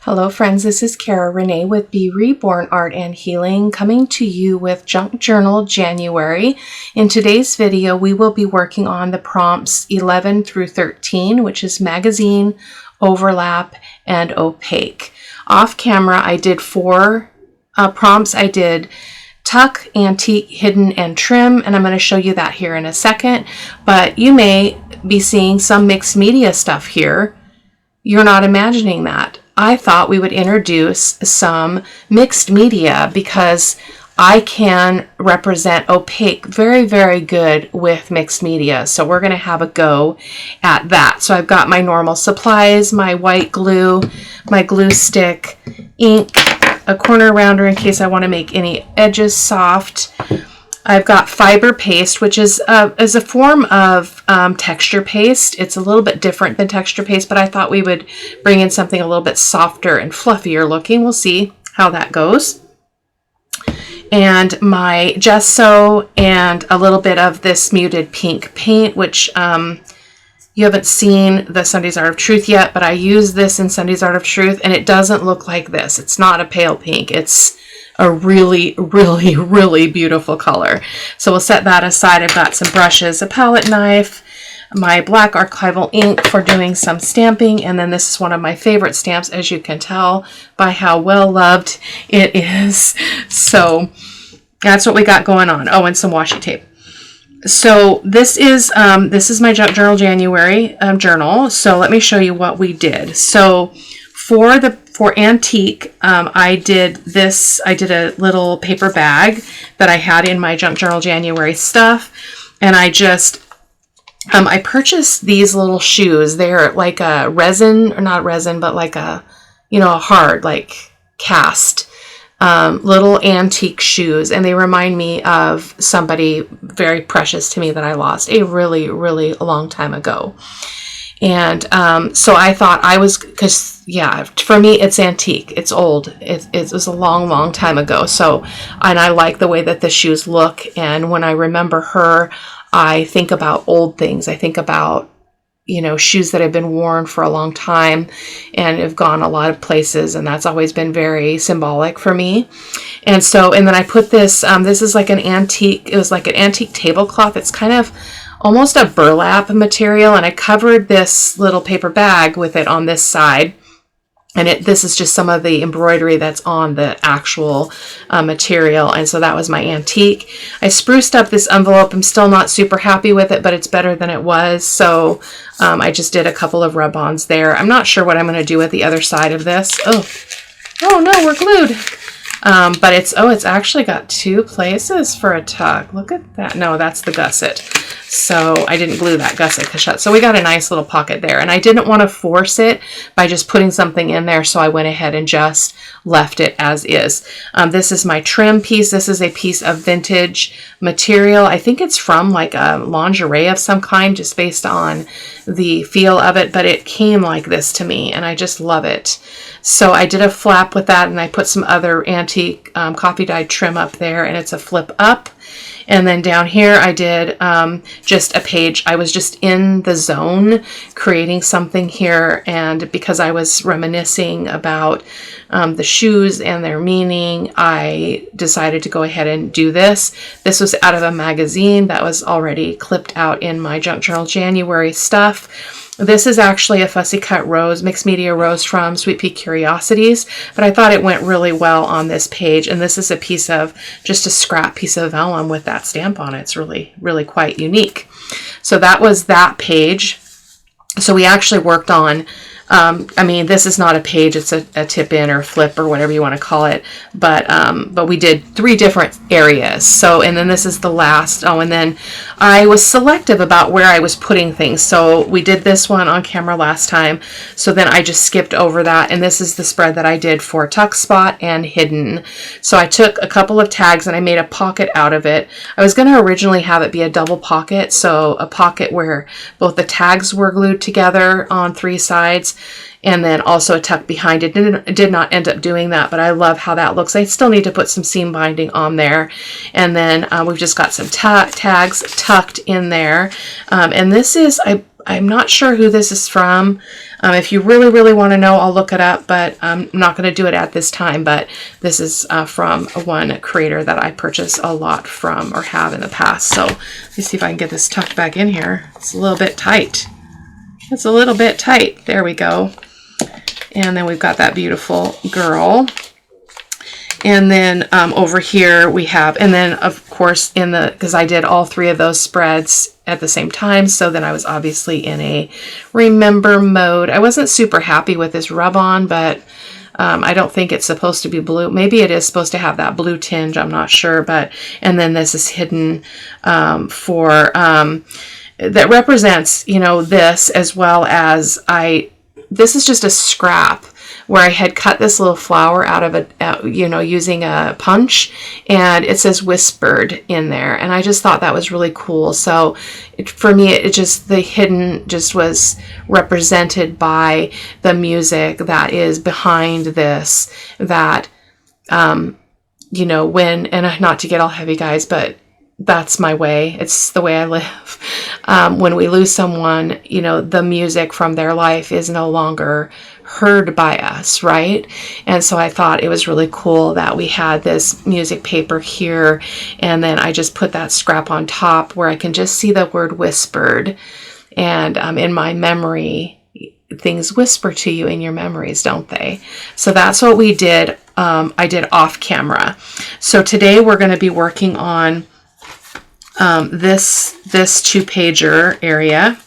Hello friends, this is Cara-Renee with B.Reborn Art and Healing, coming to you with Junk Journal January. In today's video, we will be working on the prompts 11 through 13, which is magazine, overlap, and opaque. Off camera, I did four prompts. I did tuck, antique, hidden, and trim, and I'm going to show you that here in a second. But you may be seeing some mixed media stuff here. You're not imagining that. I thought we would introduce some mixed media because I can represent opaque very, very good with mixed media. So we're going to have a go at that. So I've got my normal supplies, my white glue, my glue stick, ink, a corner rounder in case I want to make any edges soft. I've got fiber paste, which is a form of texture paste. It's a little bit different than texture paste, but I thought we would bring in something a little bit softer and fluffier looking. We'll see how that goes. And my gesso and a little bit of this muted pink paint, which you haven't seen the Sunday's Art of Truth yet, but I use this in Sunday's Art of Truth, and it doesn't look like this. It's not a pale pink. It's a really, really, really beautiful color. So we'll set that aside. I've got some brushes, a palette knife, my black archival ink for doing some stamping, and then this is one of my favorite stamps, as you can tell by how well loved it is. So that's what we got going on. Oh, and some washi tape. So this is my Junk Journal January journal. So let me show you what we did. So for antique, I did a little paper bag that I had in my Junk Journal January stuff, and I just I purchased these little shoes. They're like a resin, or not resin, but like a hard, like cast little antique shoes, and they remind me of somebody very precious to me that I lost a really, really long time ago. And so I thought because for me it's antique, it's old, it was a long, long time ago. So, and I like the way that the shoes look, and when I remember her, I think about old things. I think about shoes that have been worn for a long time and have gone a lot of places, and that's always been very symbolic for me. And then I put this is like an antique, it was like an antique tablecloth. It's kind of almost a burlap material, and I covered this little paper bag with it on this side, and this is just some of the embroidery that's on the actual material. And so that was my antique. I spruced up this envelope. I'm still not super happy with it, but it's better than it was. So I just did a couple of rub-ons there. I'm not sure what I'm going to do with the other side of this. Oh no, we're glued. But it's actually got two places for a tuck. Look at that. No, that's the gusset. So I didn't glue that gusset shut. So we got a nice little pocket there, and I didn't want to force it by just putting something in there. So I went ahead and just left it as is. This is my trim piece. This is a piece of vintage material. I think it's from like a lingerie of some kind, just based on the feel of it, but it came like this to me, and I just love it. So I did a flap with that, and I put some other antique coffee dyed trim up there, and it's a flip up. And then down here I did just a page. I was just in the zone creating something here, and because I was reminiscing about the shoes and their meaning, I decided to go ahead and do this. This was out of a magazine that was already clipped out in my Junk Journal January stuff. This is actually a fussy cut rose, mixed media rose from Sweet Pea Curiosities, but I thought it went really well on this page. And this is just a scrap piece of vellum with that stamp on it. It's really, really quite unique. So that was that page. So we actually worked on, this is not a page, it's a tip in or flip or whatever you want to call it. But we did 3 different areas. So, and then this is the last. Oh, and then I was selective about where I was putting things. So we did this one on camera last time. So then I just skipped over that. And this is the spread that I did for tuck spot and hidden. So I took a couple of tags and I made a pocket out of it. I was going to originally have it be a double pocket. So a pocket where both the tags were glued together on 3 sides, and then also a tuck behind it. Did not end up doing that, but I love how that looks. I still need to put some seam binding on there. And then we've just got some tags tucked in there. And this is, I'm not sure who this is from. If you really, really want to know, I'll look it up, but I'm not going to do it at this time. But this is from one creator that I purchase a lot from or have in the past. So let me see if I can get this tucked back in here. It's a little bit tight. It's a little bit tight. There we go. And then we've got that beautiful girl. And then over here we have, and then of course because I did all three of those spreads at the same time, so then I was obviously in a remember mode. I wasn't super happy with this rub-on, but I don't think it's supposed to be blue. Maybe it is supposed to have that blue tinge, I'm not sure. But, and then this is hidden that represents, you know, this, as well as this is just a scrap where I had cut this little flower out of using a punch, and it says whispered in there. And I just thought that was really cool. So for me, it just, the hidden just was represented by the music that is behind this, that, you know, and not to get all heavy, guys, but that's my way. It's the way I live. When we lose someone, you know, the music from their life is no longer heard by us, right? And so I thought it was really cool that we had this music paper here, and then I just put that scrap on top where I can just see the word whispered. And in my memory, things whisper to you in your memories, don't they? So that's what we did. I did off camera. So today we're going to be working on this 2-pager area.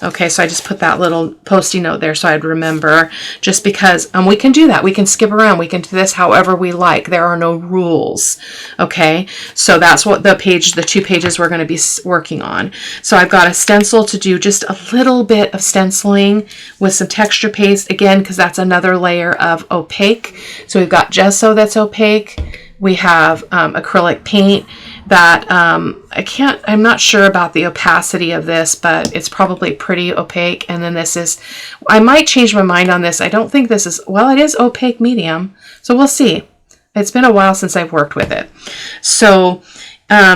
Okay, so I just put that little Post-it note there so I'd remember, just because we can do that. We can skip around. We can do this however we like. There are no rules. Okay, so that's what the 2 pages we're going to be working on. So I've got a stencil to do just a little bit of stenciling with some texture paste, again, because that's another layer of opaque. So we've got gesso that's opaque. We have acrylic paint that I'm not sure about the opacity of this, but it's probably pretty opaque. And then this is, I might change my mind on this. I don't think this is, well, it is opaque medium. So we'll see. It's been a while since I've worked with it. So,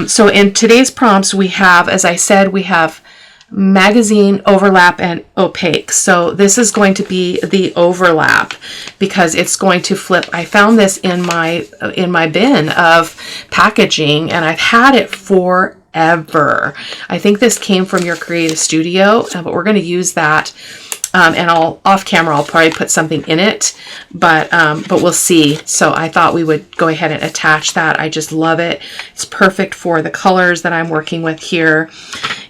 so in today's prompts, we have, as I said, we have magazine, overlap, and opaque. So this is going to be the overlap because it's going to flip. I found this in my bin of packaging, and I've had it forever. I think this came from your creative studio, but we're going to use that. And off camera, I'll probably put something in it, but we'll see. So I thought we would go ahead and attach that. I just love it. It's perfect for the colors that I'm working with here.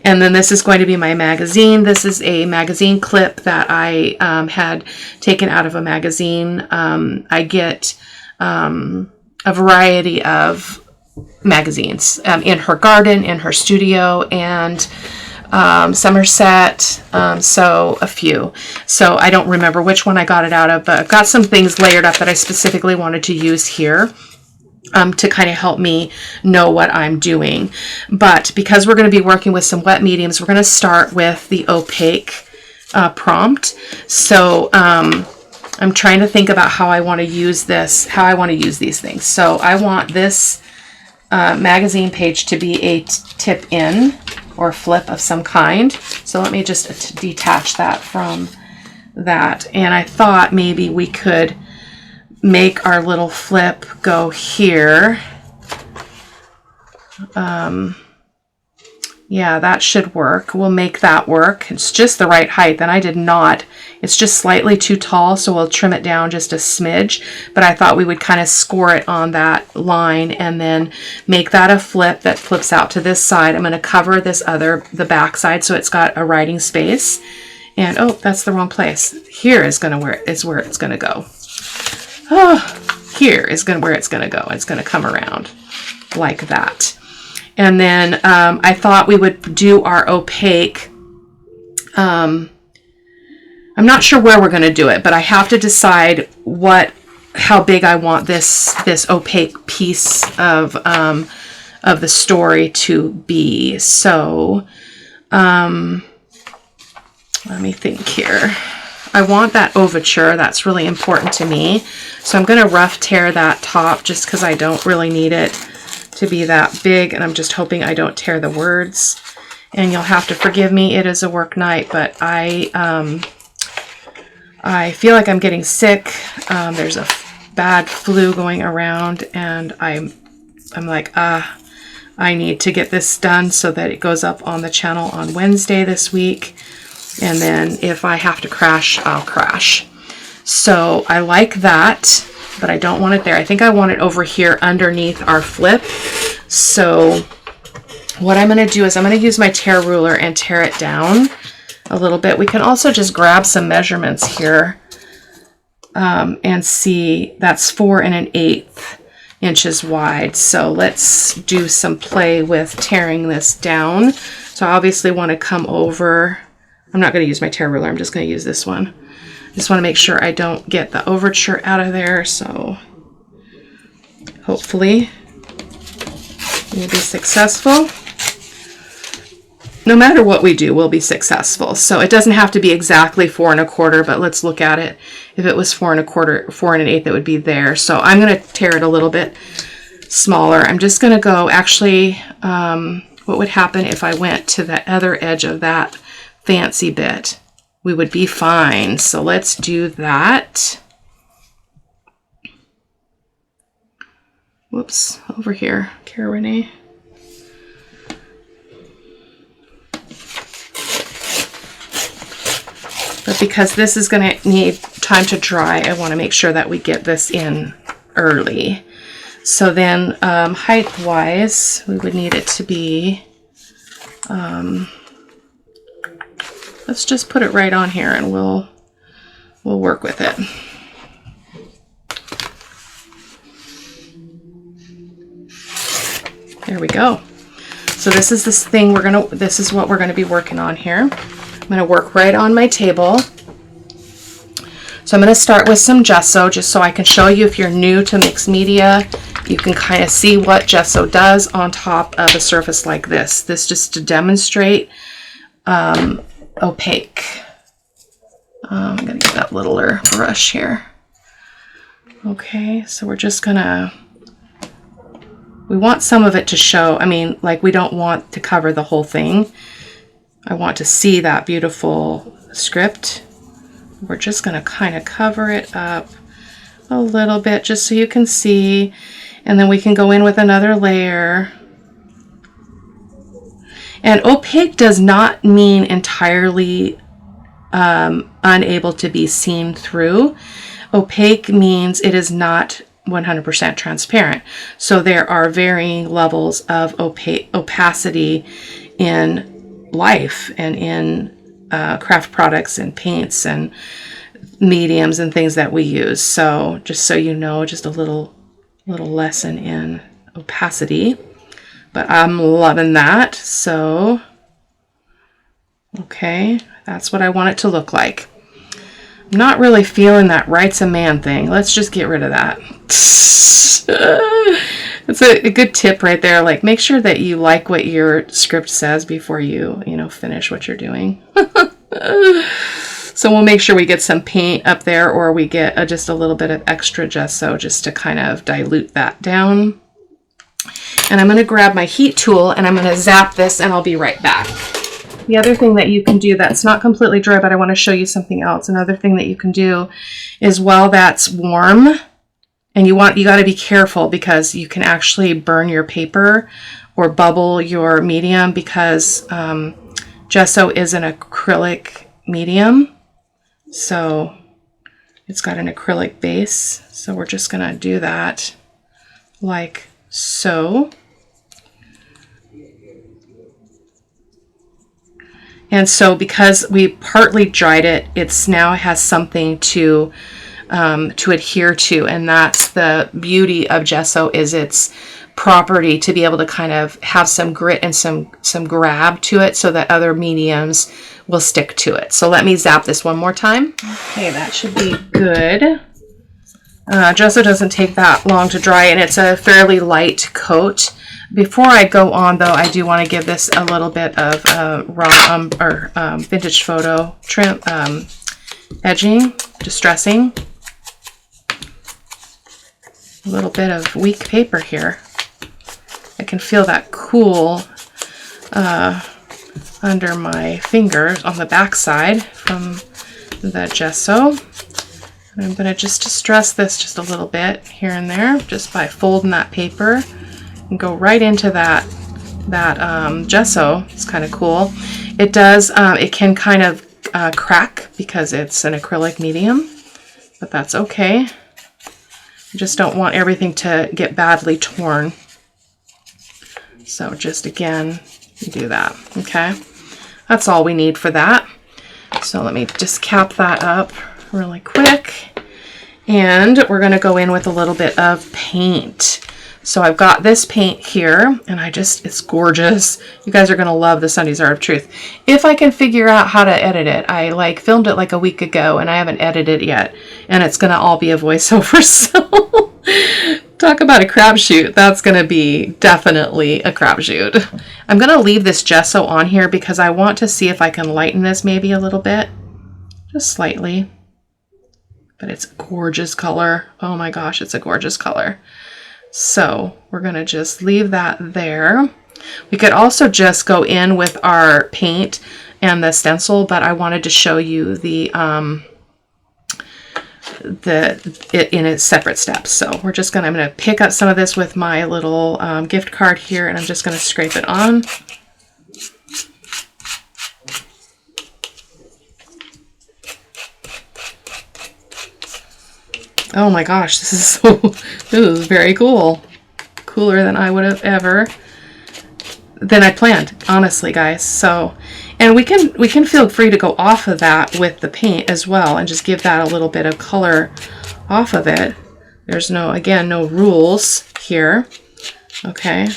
And then this is going to be my magazine. This is a magazine clip that I had taken out of a magazine. I get a variety of magazines in her garden, in her studio, and Somerset, so a few. So I don't remember which one I got it out of, but I've got some things layered up that I specifically wanted to use here to kind of help me know what I'm doing. But because we're going to be working with some wet mediums, we're going to start with the opaque prompt. So I'm trying to think about how I want to use this, how I want to use these things. So I want this magazine page to be a tip in or flip of some kind. So let me just detach that from that. And I thought maybe we could make our little flip go here. Yeah, that should work. We'll make that work. It's just the right height. And I did not. It's just slightly too tall, so we'll trim it down just a smidge. But I thought we would kind of score it on that line and then make that a flip that flips out to this side. I'm going to cover the back side so it's got a writing space. And oh, that's the wrong place. Here is where it's going to go. Oh, here is where it's going to go. It's going to come around like that. And then I thought we would do our opaque. I'm not sure where we're going to do it, but I have to decide how big I want this opaque piece of the story to be. So let me think here. I want that overture. That's really important to me. So I'm going to rough tear that top just because I don't really need it to be that big, and I'm just hoping I don't tear the words. and you'll have to forgive me. It is a work night, but I feel like I'm getting sick. There's a bad flu going around, and I'm like, I need to get this done so that it goes up on the channel on Wednesday this week. And then if I have to crash, I'll crash. So I like that, but I don't want it there. I think I want it over here underneath our flip. So what I'm going to do is I'm going to use my tear ruler and tear it down a little bit. We can also just grab some measurements here and see that's 4 1/8 inches wide. So let's do some play with tearing this down. So I obviously want to come over. I'm not going to use my tear ruler. I'm just going to use this one. Just want to make sure I don't get the overture out of there. So hopefully we'll be successful. No matter what we do, we'll be successful. So it doesn't have to be exactly 4 1/4, but let's look at it. If it was 4 1/4, 4 1/8, that would be there. So I'm going to tear it a little bit smaller. I'm just going to go, actually, what would happen if I went to the other edge of that fancy bit? We would be fine. So let's do that. Whoops, over here, Cara-Renee. But because this is going to need time to dry, I want to make sure that we get this in early. So then height-wise, we would need it to be, let's just put it right on here and we'll work with it. There we go. So this is this is what we're going to be working on here. I'm going to work right on my table. So I'm going to start with some gesso just so I can show you, if you're new to mixed media, you can kind of see what gesso does on top of a surface like this. This just to demonstrate opaque. I'm going to get that littler brush here. Okay, so we're just going to, we want some of it to show. I mean, like, we don't want to cover the whole thing. I want to see that beautiful script. We're just going to kind of cover it up a little bit just so you can see. And then we can go in with another layer. And opaque does not mean entirely unable to be seen through. Opaque means it is not 100% transparent. So there are varying levels of opacity in life and in craft products and paints and mediums and things that we use. So just so you know, just a little lesson in opacity, but I'm loving that. So okay, that's what I want it to look like. I'm not really feeling that right's a man thing. Let's just get rid of that. It's a good tip right there. Like, make sure that you like what your script says before you finish what you're doing. So we'll make sure we get some paint up there, or we get just a little bit of extra gesso just to kind of dilute that down. And I'm going to grab my heat tool and I'm going to zap this, and I'll be right back. The other thing that you can do that's not completely dry, but I want to show you something else. Another thing that you can do is, while that's warm, and you got to be careful because you can actually burn your paper or bubble your medium, because gesso is an acrylic medium. So it's got an acrylic base. So we're just going to do that like so. And so because we partly dried it, it's now has something to adhere to, and that's the beauty of gesso, is its property to be able to kind of have some grit and some grab to it, so that other mediums will stick to it. So let me zap this one more time. Okay, that should be good. Gesso doesn't take that long to dry, and it's a fairly light coat. Before I go on, though, I do want to give this a little bit of vintage photo trim, edging, distressing. A little bit of weak paper here. I can feel that cool under my fingers on the back side from the gesso. And I'm going to just distress this just a little bit here and there, just by folding that paper and go right into that gesso. It's kind of cool. It does, it can kind of crack because it's an acrylic medium, but that's okay. I just don't want everything to get badly torn. So just again, you do that, okay? That's all we need for that. So let me just cap that up really quick. And we're gonna go in with a little bit of paint. So I've got this paint here, and it's gorgeous. You guys are gonna love the Sunday's Art of Truth. If I can figure out how to edit it. I filmed it like a week ago, and I haven't edited it yet. And it's gonna all be a voiceover, so talk about a crapshoot. That's gonna be definitely a crapshoot. I'm gonna leave this gesso on here because I want to see if I can lighten this maybe a little bit, just slightly. But it's a gorgeous color. Oh my gosh, it's a gorgeous color. So we're gonna just leave that there. We could also just go in with our paint and the stencil, but I wanted to show you it in its separate steps. So I'm gonna pick up some of this with my little gift card here, and I'm just gonna scrape it on. Oh my gosh, this is very cool. Cooler than I would have than I planned, honestly, guys. So, and we can feel free to go off of that with the paint as well and just give that a little bit of color off of it. There's again, no rules here. Okay.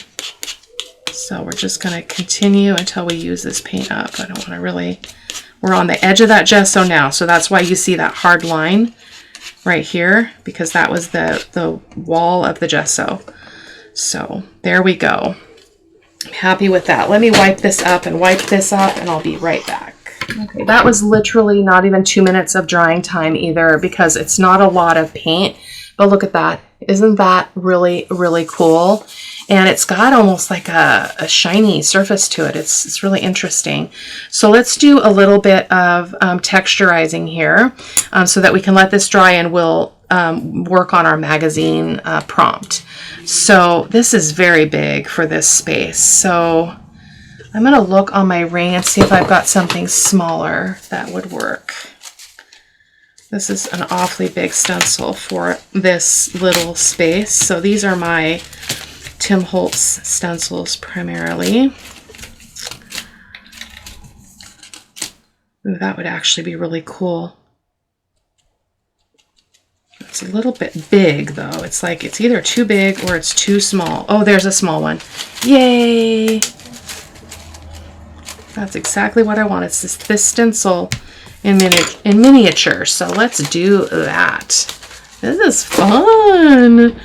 So we're just going to continue until we use this paint up. I don't want to really, we're on the edge of that gesso now. So that's why you see that hard line right here, because that was the wall of the gesso. So there we go. I'm happy with that. Let me wipe this up and wipe this up, and I'll be right back. Okay, that was literally not even 2 minutes of drying time either, because it's not a lot of paint, but look at that. Isn't that really, really cool? And it's got almost like a shiny surface to it. It's really interesting. So let's do a little bit of texturizing here so that we can let this dry, and we'll work on our magazine prompt. So this is very big for this space. So I'm going to look on my ring and see if I've got something smaller that would work. This is an awfully big stencil for this little space. So these are my Tim Holtz stencils primarily. Ooh, that would actually be really cool. It's a little bit big though. It's like it's either too big or it's too small. Oh, there's a small one. Yay! That's exactly what I want. It's this stencil in miniature. So let's do that. This is fun.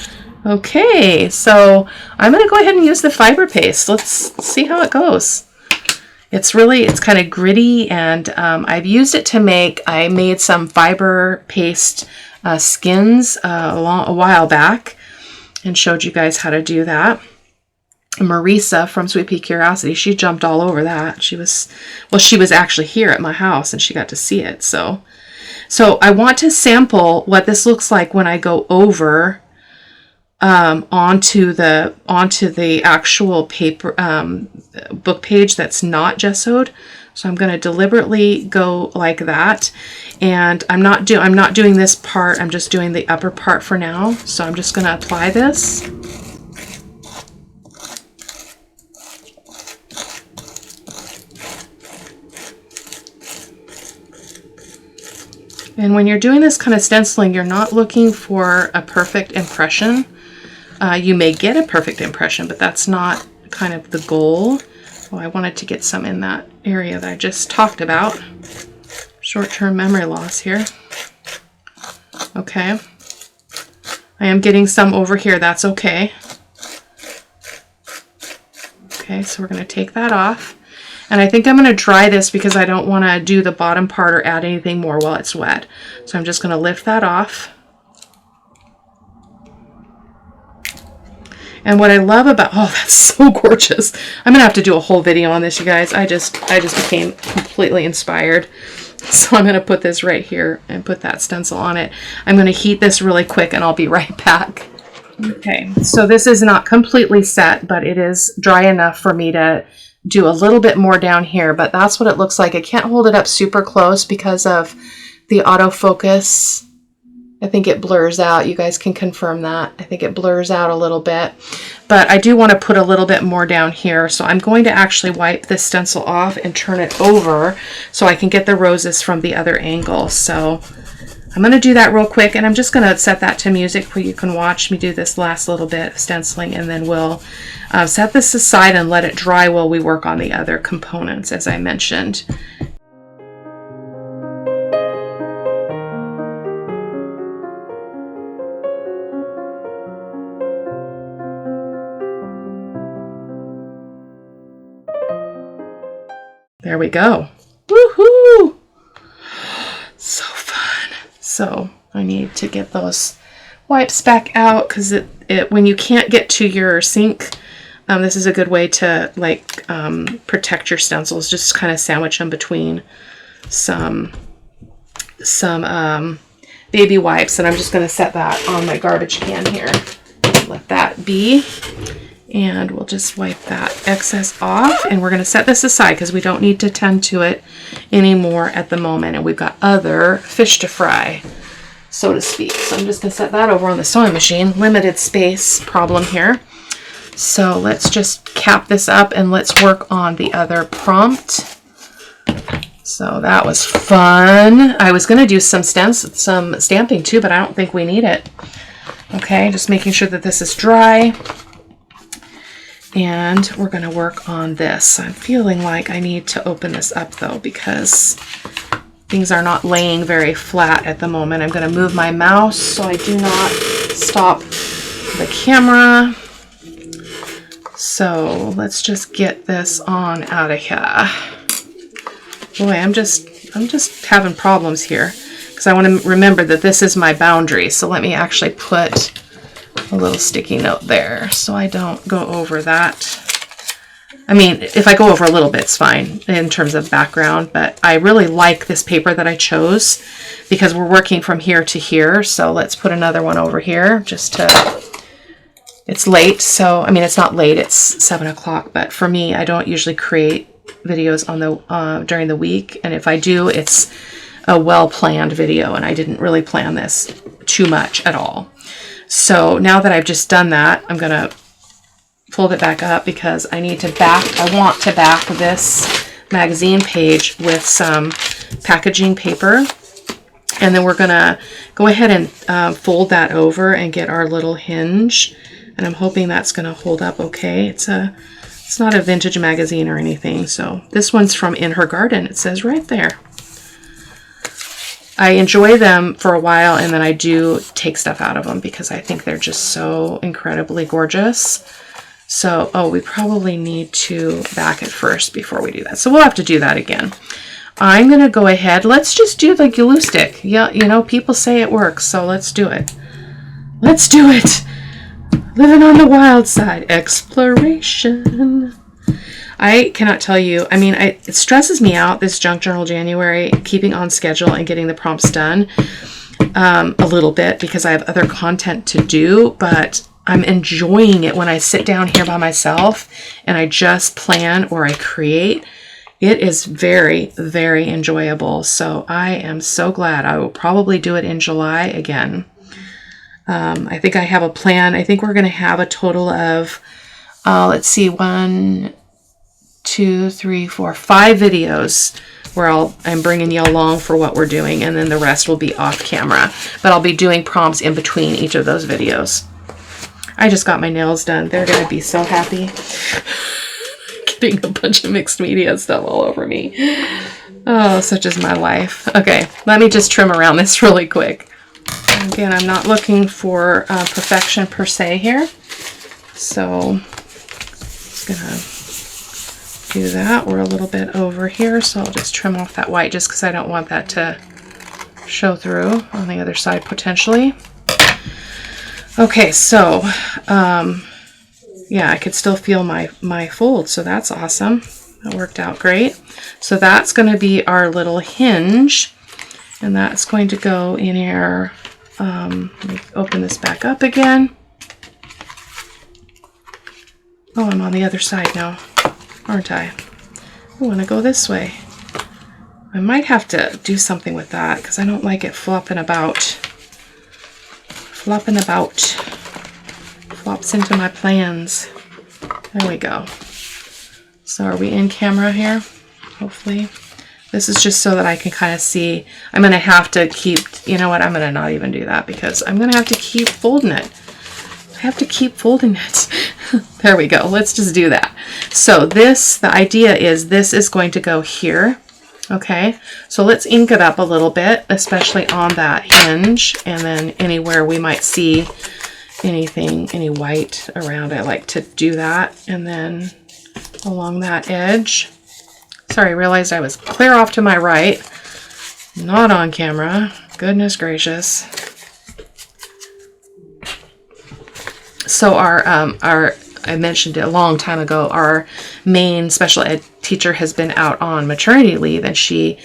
Okay, so I'm going to go ahead and use the fiber paste. Let's see how it goes. It's kind of gritty, and I've used it to I made some fiber paste skins a while back and showed you guys how to do that. Marisa from Sweet Pea Curiosity, she jumped all over that. She was actually here at my house and she got to see it. So I want to sample what this looks like when I go over onto the actual paper book page that's not gessoed. So I'm going to deliberately go like that, and I'm not doing this part. I'm just doing the upper part for now. So I'm just going to apply this. And when you're doing this kind of stenciling, you're not looking for a perfect impression. You may get a perfect impression, but that's not kind of the goal. Oh, I wanted to get some in that area that I just talked about. Short-term memory loss here. Okay. I am getting some over here. That's okay. Okay, so we're going to take that off. And I think I'm going to dry this because I don't want to do the bottom part or add anything more while it's wet. So I'm just going to lift that off. And what I love about, oh, that's so gorgeous. I'm going to have to do a whole video on this, you guys. I just became completely inspired. So I'm going to put this right here and put that stencil on it. I'm going to heat this really quick and I'll be right back. Okay, so this is not completely set, but it is dry enough for me to do a little bit more down here, but that's what it looks like. I can't hold it up super close because of the autofocus. I think it blurs out. You guys can confirm that. I think it blurs out a little bit, but I do want to put a little bit more down here. So I'm going to actually wipe this stencil off and turn it over so I can get the roses from the other angle. So I'm going to do that real quick, and I'm just going to set that to music where you can watch me do this last little bit of stenciling, and then we'll set this aside and let it dry while we work on the other components, as I mentioned. There we go. Woohoo! So fun. So I need to get those wipes back out because when you can't get to your sink, this is a good way to like protect your stencils. Just kind of sandwich them between some baby wipes, and I'm just going to set that on my garbage can here. Let that be. And we'll just wipe that excess off, and we're going to set this aside because we don't need to tend to it anymore at the moment, and we've got other fish to fry, so to speak. So I'm just going to set that over on the sewing machine. Limited space problem here. So let's just cap this up and let's work on the other prompt. So that was fun. I was going to do some stamping too, but I don't think we need it. Okay, just making sure that this is dry. And we're going to work on this. I'm feeling like I need to open this up though, because things are not laying very flat at the moment. I'm going to move my mouse so I do not stop the camera. So let's just get this on out of here. Boy, I'm just having problems here because I want to remember that this is my boundary. So let me actually put a little sticky note there so I don't go over that. I mean, if I go over a little bit, it's fine in terms of background, but I really like this paper that I chose because we're working from here to here. So let's put another one over here just to, it's late. So, I mean, it's not late, it's 7 o'clock, but for me, I don't usually create videos on the, during the week. And if I do, it's a well-planned video, and I didn't really plan this too much at all. So now that I've just done that, I'm going to fold it back up because I want to back this magazine page with some packaging paper. And then we're going to go ahead and fold that over and get our little hinge. And I'm hoping that's going to hold up okay. It's not a vintage magazine or anything. So this one's from In Her Garden. It says right there. I enjoy them for a while, and then I do take stuff out of them because I think they're just so incredibly gorgeous. So, oh, we probably need to back it first before we do that. So we'll have to do that again. I'm going to go ahead. Let's just do the glue stick. Yeah, you know, people say it works, so let's do it. Let's do it. Living on the wild side. Exploration. I cannot tell you, I mean, it stresses me out, this Junk Journal January, keeping on schedule and getting the prompts done a little bit because I have other content to do, but I'm enjoying it when I sit down here by myself and I just plan or I create. It is very, very enjoyable. So I am so glad. I will probably do it in July again. I think I have a plan. I think we're going to have a total of, let's see, 1, 2, 3, 4, 5 videos where I'm bringing you along for what we're doing, and then the rest will be off camera. But I'll be doing prompts in between each of those videos. I just got my nails done. They're going to be so happy. Getting a bunch of mixed media stuff all over me. Oh, such is my life. Okay, let me just trim around this really quick. Again, I'm not looking for perfection per se here. So, just going to do that. We're a little bit over here, so I'll just trim off that white just because I don't want that to show through on the other side potentially. Okay, so yeah, I could still feel my fold, so that's awesome. That worked out great. So that's going to be our little hinge, and that's going to go in here. Let me open this back up again. Oh, I'm on the other side now, aren't I? I want to go this way. I might have to do something with that because I don't like it flopping about. Flopping about. Flops into my plans. There we go. So are we in camera here? Hopefully. This is just so that I can kind of see. I'm going to have to keep, you know what, I'm going to not even do that because I'm going to have to keep folding it. I have to keep folding it. There we go. Let's just do that. So this, the idea is this is going to go here. Okay, so let's ink it up a little bit, especially on that hinge, and then anywhere we might see anything, any white around. I like to do that, and then along that edge. Sorry, I realized I was clear off to my right, not on camera. Goodness gracious. So our I mentioned it a long time ago, our main special ed teacher has been out on maternity leave, and she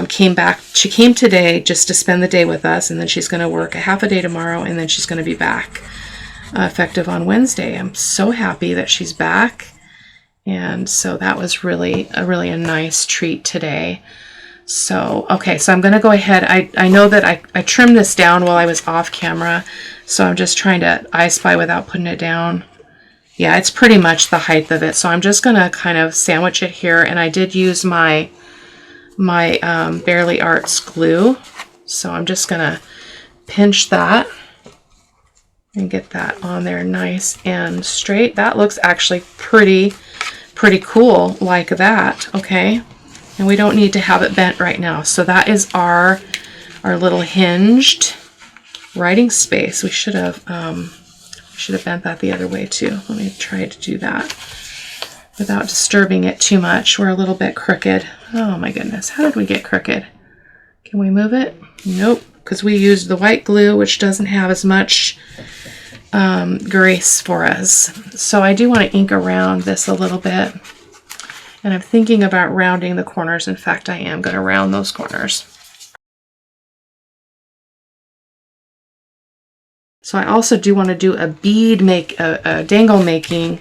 came back. She came today just to spend the day with us, and then she's going to work a half a day tomorrow, and then she's going to be back effective on Wednesday. I'm so happy that she's back, and so that was really a nice treat today. So, okay, so I'm going to go ahead. I know that I trimmed this down while I was off camera, so I'm just trying to I Spy without putting it down. Yeah, it's pretty much the height of it. So I'm just going to kind of sandwich it here. And I did use my Barely Arts glue. So I'm just going to pinch that and get that on there nice and straight. That looks actually pretty cool like that. Okay. And we don't need to have it bent right now. So that is our little hinged writing space. We should have bent that the other way too. Let me try to do that without disturbing it too much. We're a little bit crooked. Oh my goodness. How did we get crooked? Can we move it? Nope. Because we used the white glue, which doesn't have as much grace for us. So I do want to ink around this a little bit. And I'm thinking about rounding the corners. In fact, I am going to round those corners. So I also do want to do a bead a dangle making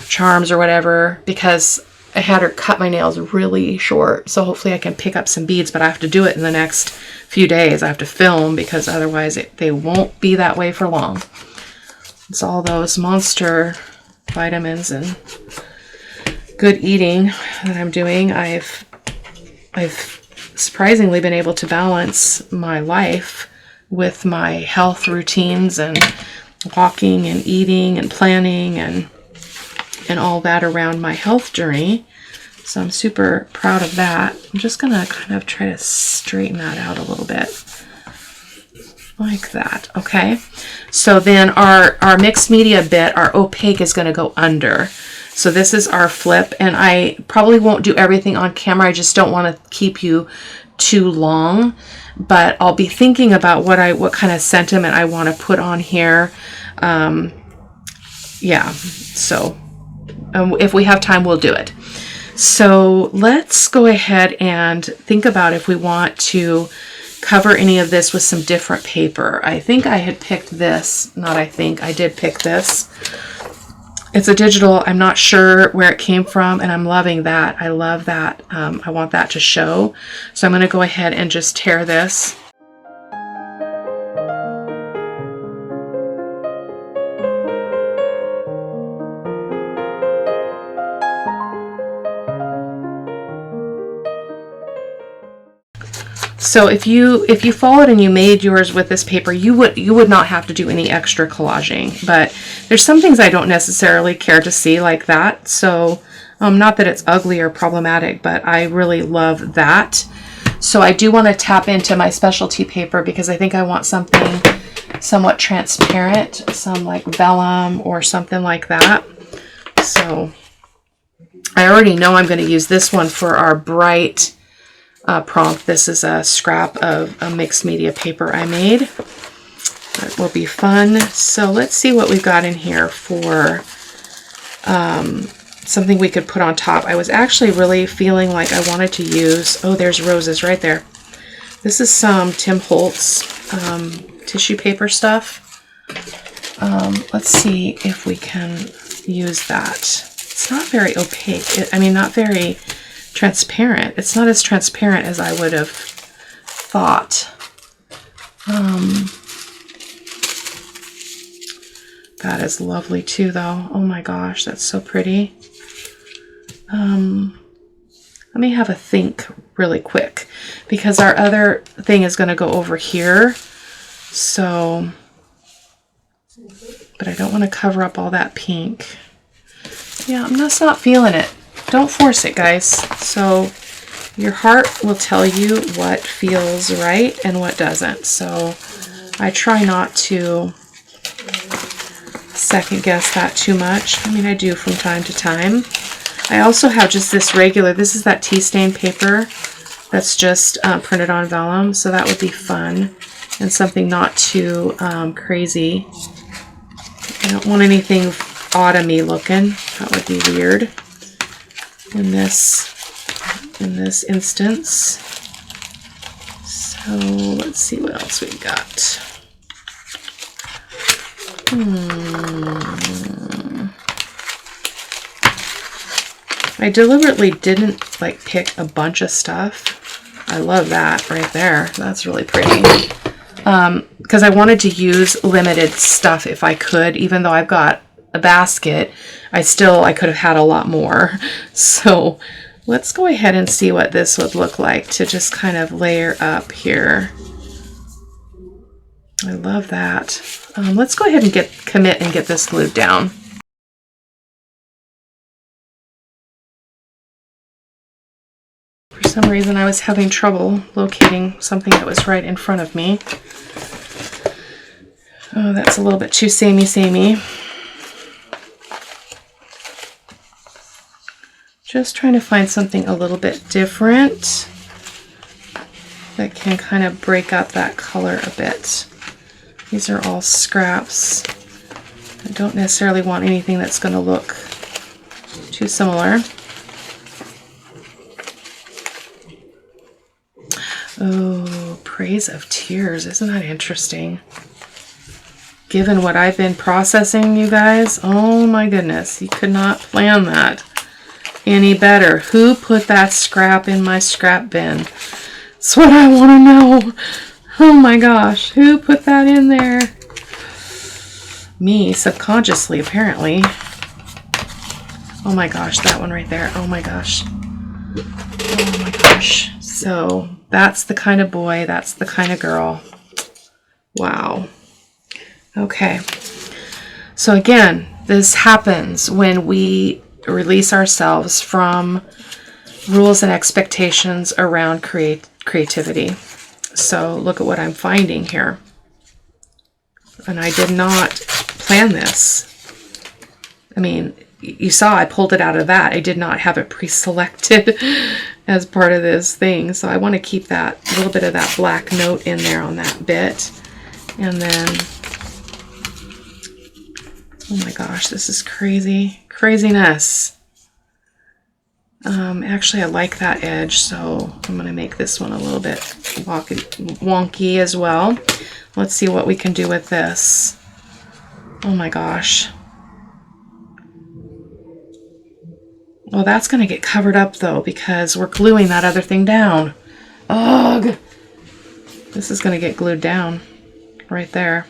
charms or whatever, because I had her cut my nails really short. So hopefully I can pick up some beads, but I have to do it in the next few days. I have to film because otherwise they won't be that way for long. It's all those monster vitamins and good eating that I'm doing. I've surprisingly been able to balance my life with my health routines and walking and eating and planning and all that around my health journey. So I'm super proud of that. I'm just gonna kind of try to straighten that out a little bit like that. Okay, so then our mixed media bit, our opaque, is going to go under. So this is our flip, and I probably won't do everything on camera. I just don't want to keep you too long, but I'll be thinking about what kind of sentiment I want to put on here. Yeah, so if we have time, we'll do it. So let's go ahead and think about if we want to cover any of this with some different paper. I think I had picked this. I did pick this. It's a digital. I'm not sure where it came from, and I'm loving that. I love that. I want that to show. So I'm going to go ahead and just tear this. So if you followed and you made yours with this paper, you would not have to do any extra collaging. But there's some things I don't necessarily care to see like that. So not that it's ugly or problematic, but I really love that. So I do want to tap into my specialty paper because I think I want something somewhat transparent, some like vellum or something like that. So I already know I'm going to use this one for our bright prompt. This is a scrap of a mixed media paper I made. That will be fun. So let's see what we've got in here for something we could put on top. I was actually really feeling like I wanted to use, oh, there's roses right there. This is some Tim Holtz tissue paper stuff. Let's see if we can use that. It's not very opaque. I mean, not very transparent. It's not as transparent as I would have thought. That is lovely too, though. Oh my gosh, that's so pretty. Let me have a think really quick, because our other thing is going to go over here. So, but I don't want to cover up all that pink. Yeah, I'm just not feeling it. Don't force it, guys. So your heart will tell you what feels right and what doesn't. So I try not to second guess that too much. I mean, I do from time to time. I also have just this regular, this is that tea stain paper that's just printed on vellum. So that would be fun and something not too crazy. I don't want anything autumny looking. That would be weird in this instance. So let's see what else we've got. I deliberately didn't like pick a bunch of stuff. I love that right there. That's really pretty. Because I wanted to use limited stuff if I could, even though I've got a basket, I could have had a lot more. So let's go ahead and see what this would look like to just kind of layer up here. I love that. Let's go ahead and commit and get this glued down. For some reason I was having trouble locating something that was right in front of me. Oh, that's a little bit too samey. Just trying to find something a little bit different that can kind of break up that color a bit. These are all scraps. I don't necessarily want anything that's going to look too similar. Oh, Praise of Tears. Isn't that interesting? Given what I've been processing, you guys, oh my goodness, you could not plan that any better. Who put that scrap in my scrap bin? That's what I want to know. Oh my gosh, who put that in there? Me, subconsciously, apparently. Oh my gosh, that one right there. Oh my gosh. Oh my gosh. So that's the kind of boy, that's the kind of girl. Wow. Okay. So again, this happens when we release ourselves from rules and expectations around creativity. So look at what I'm finding here. And I did not plan this. I mean, you saw I pulled it out of that. I did not have it pre-selected as part of this thing. So I want to keep that little bit of that black note in there on that bit. And then, oh my gosh, this is crazy. Craziness. Actually, I like that edge, so I'm going to make this one a little bit wonky as well. Let's see what we can do with this. Oh my gosh. Well, that's going to get covered up, though, because we're gluing that other thing down. Ugh! This is going to get glued down right there.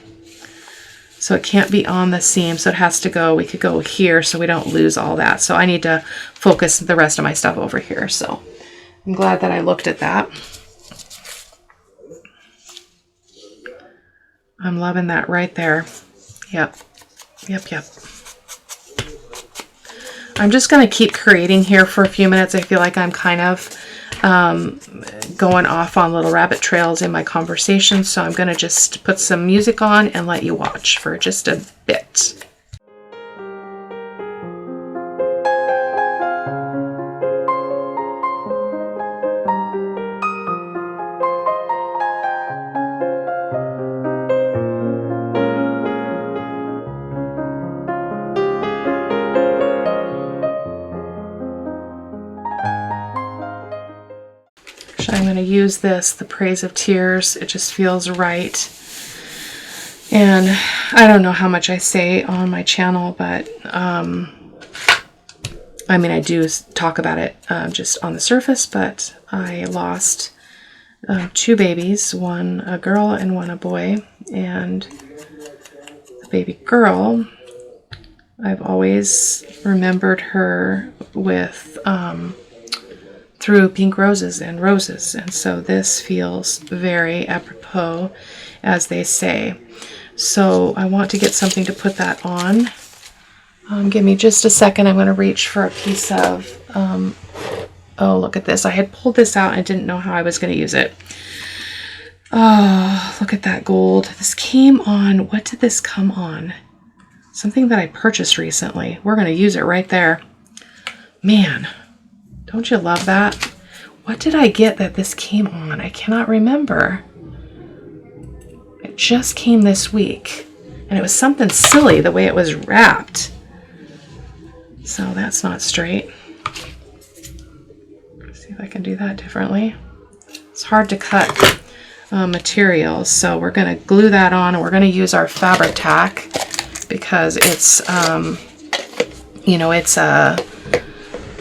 So it can't be on the seam, so it has to go, we could go here so we don't lose all that. So I need to focus the rest of my stuff over here. So I'm glad that I looked at that. I'm loving that right there. Yep. I'm just going to keep creating here for a few minutes. I feel like I'm kind of going off on little rabbit trails in my conversation, so I'm going to just put some music on and let you watch for just a bit. use this, the Praise of Tears. It just feels right. And I don't know how much I say on my channel, but I mean, I do talk about it just on the surface, but I lost 2 babies, one a girl and one a boy. And the baby girl, I've always remembered her with through pink roses and roses. And so this feels very apropos, as they say. So I want to get something to put that on. Give me just a second. I'm going to reach for a piece of, oh, look at this. I had pulled this out and didn't know how I was going to use it. Oh, look at that gold. This came on, what did this come on? Something that I purchased recently. We're going to use it right there. Man, don't you love that? What did I get that this came on? I cannot remember. It just came this week. And it was something silly the way it was wrapped. So that's not straight. Let's see if I can do that differently. It's hard to cut materials, so we're going to glue that on, and we're going to use our fabric tack because it's, you know, it's a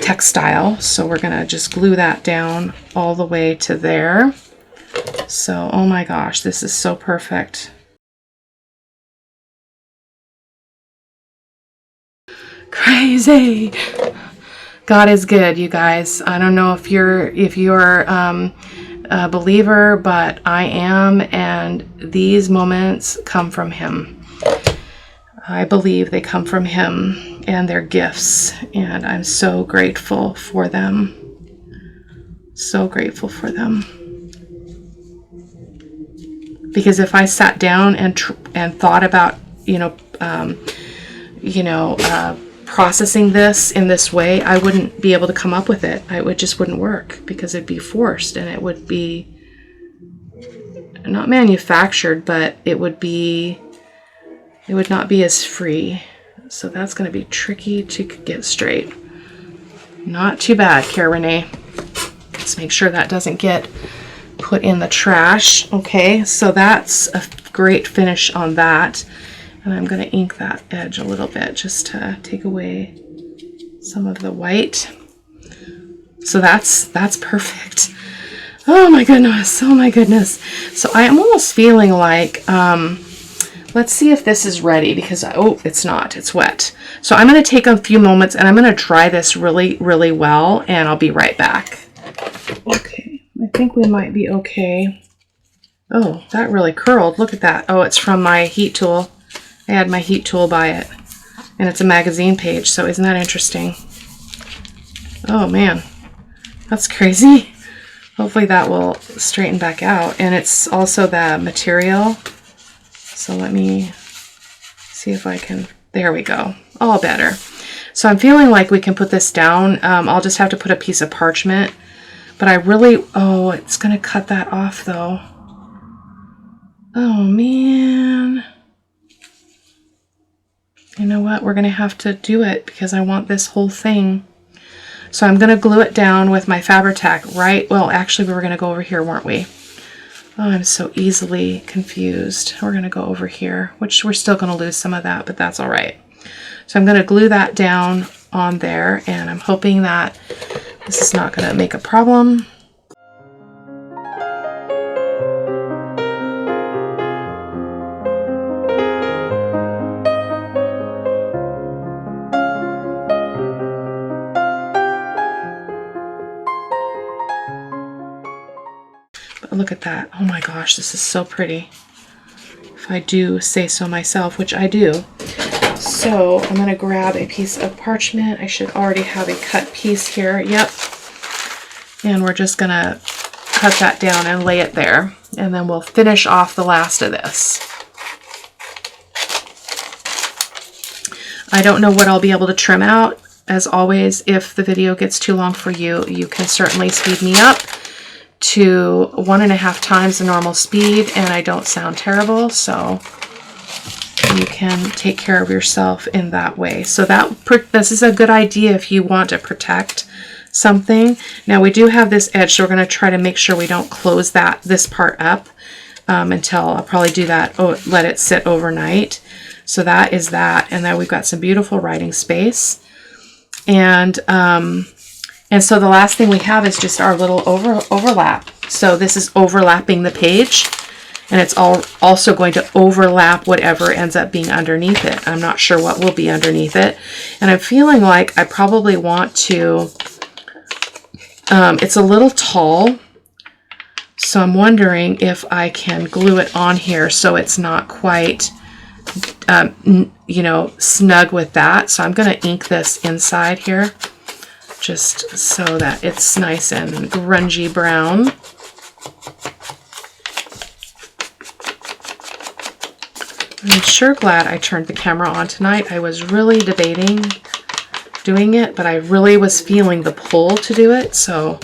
textile. So we're going to just glue that down all the way to there. So, oh my gosh, this is so perfect. Crazy. God is good, you guys. I don't know if you're a believer, but I am, and these moments come from Him. I believe they come from Him, and they're gifts, and I'm so grateful for them. So grateful for them. Because if I sat down and thought about, processing this in this way, I wouldn't be able to come up with it. It just wouldn't work because it'd be forced, and it would be not manufactured, but it would not be as free. So that's going to be tricky to get straight. Not too bad, Cara-Renee. Let's make sure that doesn't get put in the trash. Okay, so that's a great finish on that. And I'm going to ink that edge a little bit just to take away some of the white. So that's perfect. Oh my goodness. Oh my goodness. So I am almost feeling like, let's see if this is ready, because, oh, it's not. It's wet. So I'm going to take a few moments and I'm going to dry this really, really well, and I'll be right back. Okay. I think we might be okay. Oh, that really curled. Look at that. Oh, it's from my heat tool. I had my heat tool by it, and it's a magazine page, so isn't that interesting? Oh man, that's crazy. Hopefully that will straighten back out, and it's also the material. So let me see if I can, there we go, all better. So I'm feeling like we can put this down. I'll just have to put a piece of parchment, but I really, oh, it's gonna cut that off though. Oh man. You know what? We're going to have to do it because I want this whole thing. So I'm going to glue it down with my Fabri-Tac, right? Well, actually, we were going to go over here, weren't we? Oh, I'm so easily confused. We're going to go over here, which we're still going to lose some of that, but that's all right. So I'm going to glue that down on there, and I'm hoping that this is not going to make a problem. Look at that. Oh my gosh, this is so pretty. If I do say so myself, which I do. So I'm going to grab a piece of parchment. I should already have a cut piece here. Yep. And we're just going to cut that down and lay it there. And then we'll finish off the last of this. I don't know what I'll be able to trim out. As always, if the video gets too long for you, you can certainly speed me up to 1.5 times the normal speed, and I don't sound terrible, so you can take care of yourself in that way. So this is a good idea if you want to protect something. Now we do have this edge, so we're going to try to make sure we don't close this part up until I'll probably do that. Oh, let it sit overnight. So that is that. And then we've got some beautiful writing space. And so the last thing we have is just our little overlap. So this is overlapping the page, and it's also going to overlap whatever ends up being underneath it. I'm not sure what will be underneath it. And I'm feeling like I probably want to, it's a little tall, so I'm wondering if I can glue it on here so it's not quite, you know, snug with that. So I'm going to ink this inside here, just so that it's nice and grungy brown. I'm sure glad I turned the camera on tonight. I was really debating doing it, but I really was feeling the pull to do it, so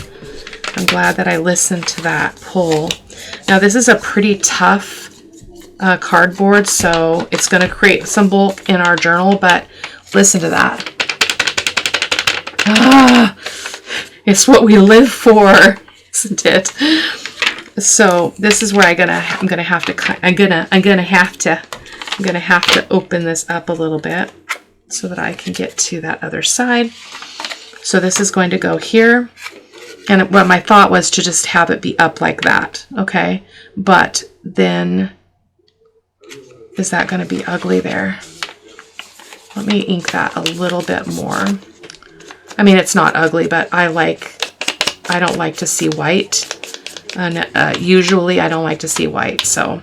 I'm glad that I listened to that pull. Now this is a pretty tough cardboard, so it's going to create some bulk in our journal, but listen to that. Ah, it's what we live for, isn't it? So this is where I'm gonna have to open this up a little bit so that I can get to that other side. So this is going to go here, and what my thought was to just have it be up like that, okay? But then, is that going to be ugly there? Let me ink that a little bit more. I mean, it's not ugly, but I don't like to see white, and usually I don't like to see white, so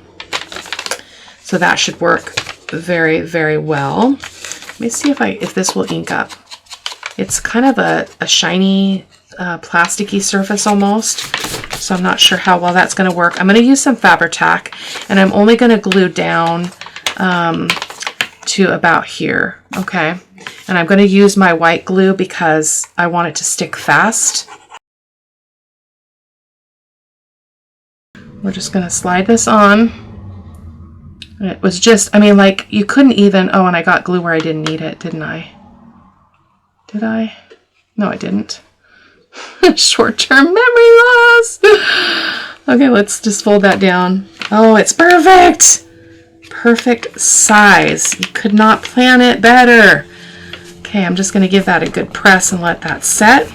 that should work very, very well. Let me see if this will ink up. It's kind of a shiny, plasticky surface almost, so I'm not sure how well that's going to work. I'm going to use some Fabri-Tac, and I'm only going to glue down to about here, okay? And I'm going to use my white glue because I want it to stick fast. We're just going to slide this on. And it was just, I mean, like, you couldn't even, oh, and I got glue where I didn't need it, didn't I? Did I? No, I didn't. Short-term memory loss. Okay, let's just fold that down. Oh, it's perfect. Perfect size. You could not plan it better. Okay, I'm just going to give that a good press and let that set.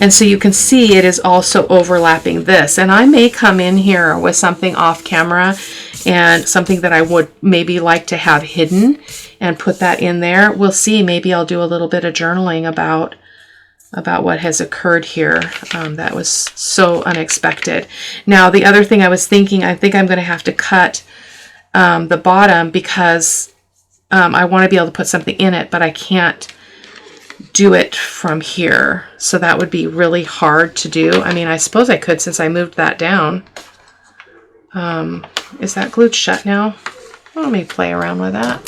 And so you can see it is also overlapping this. And I may come in here with something off camera and something that I would maybe like to have hidden and put that in there. We'll see. Maybe I'll do a little bit of journaling about what has occurred here. That was so unexpected. Now, the other thing I was thinking, I think I'm going to have to cut the bottom because I want to be able to put something in it, but I can't do it from here. So that would be really hard to do. I mean, I suppose I could since I moved that down. Is that glued shut now? Let me play around with that.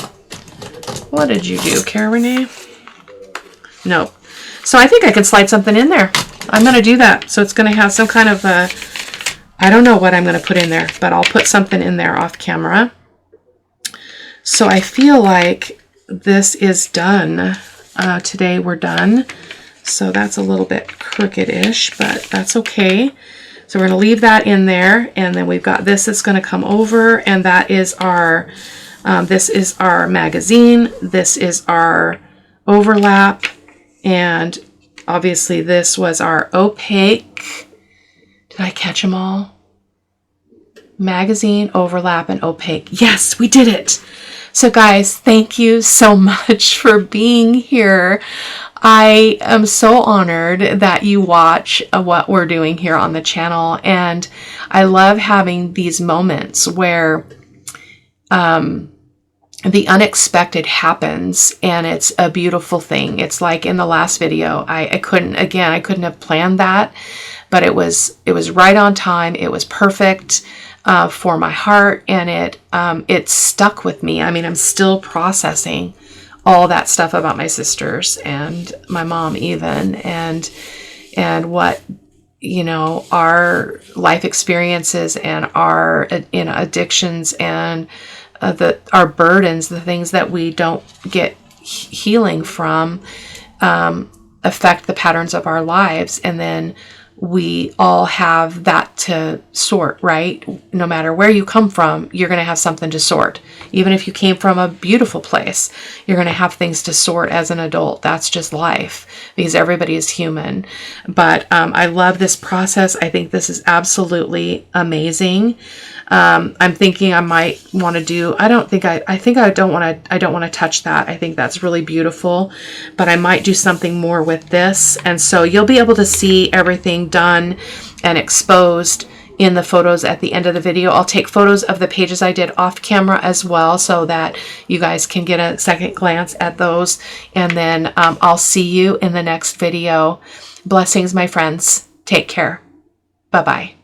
What did you do, Cara-Renee? Nope. So I think I can slide something in there. I'm going to do that. So it's going to have some kind of a, I don't know what I'm going to put in there, but I'll put something in there off camera. So I feel like this is done. Today we're done. So that's a little bit crooked-ish, but that's okay. So we're going to leave that in there, and then we've got this that's going to come over, and that is our, this is our magazine, this is our overlap, and obviously this was our opaque. Did I catch them all? Magazine, overlap, and opaque. Yes, we did it. So guys, thank you so much for being here. I am so honored that you watch what we're doing here on the channel, and I love having these moments where the unexpected happens, and it's a beautiful thing. It's like in the last video, I couldn't have planned that, but it was right on time. It was perfect for my heart, and it stuck with me. I mean, I'm still processing all that stuff about my sisters and my mom even, and what, you know, our life experiences and our, you know, addictions and our burdens, the things that we don't get healing from, affect the patterns of our lives. And then we all have that to sort, right? No matter where you come from, you're going to have something to sort. Even if you came from a beautiful place, you're going to have things to sort as an adult. That's just life, because everybody is human. But I love this process. I think this is absolutely amazing. I'm thinking I might want to do, I don't want to touch that. I think that's really beautiful, but I might do something more with this. And so you'll be able to see everything done and exposed in the photos at the end of the video. I'll take photos of the pages I did off camera as well, so that you guys can get a second glance at those. And then I'll see you in the next video. Blessings, my friends. Take care. Bye-bye.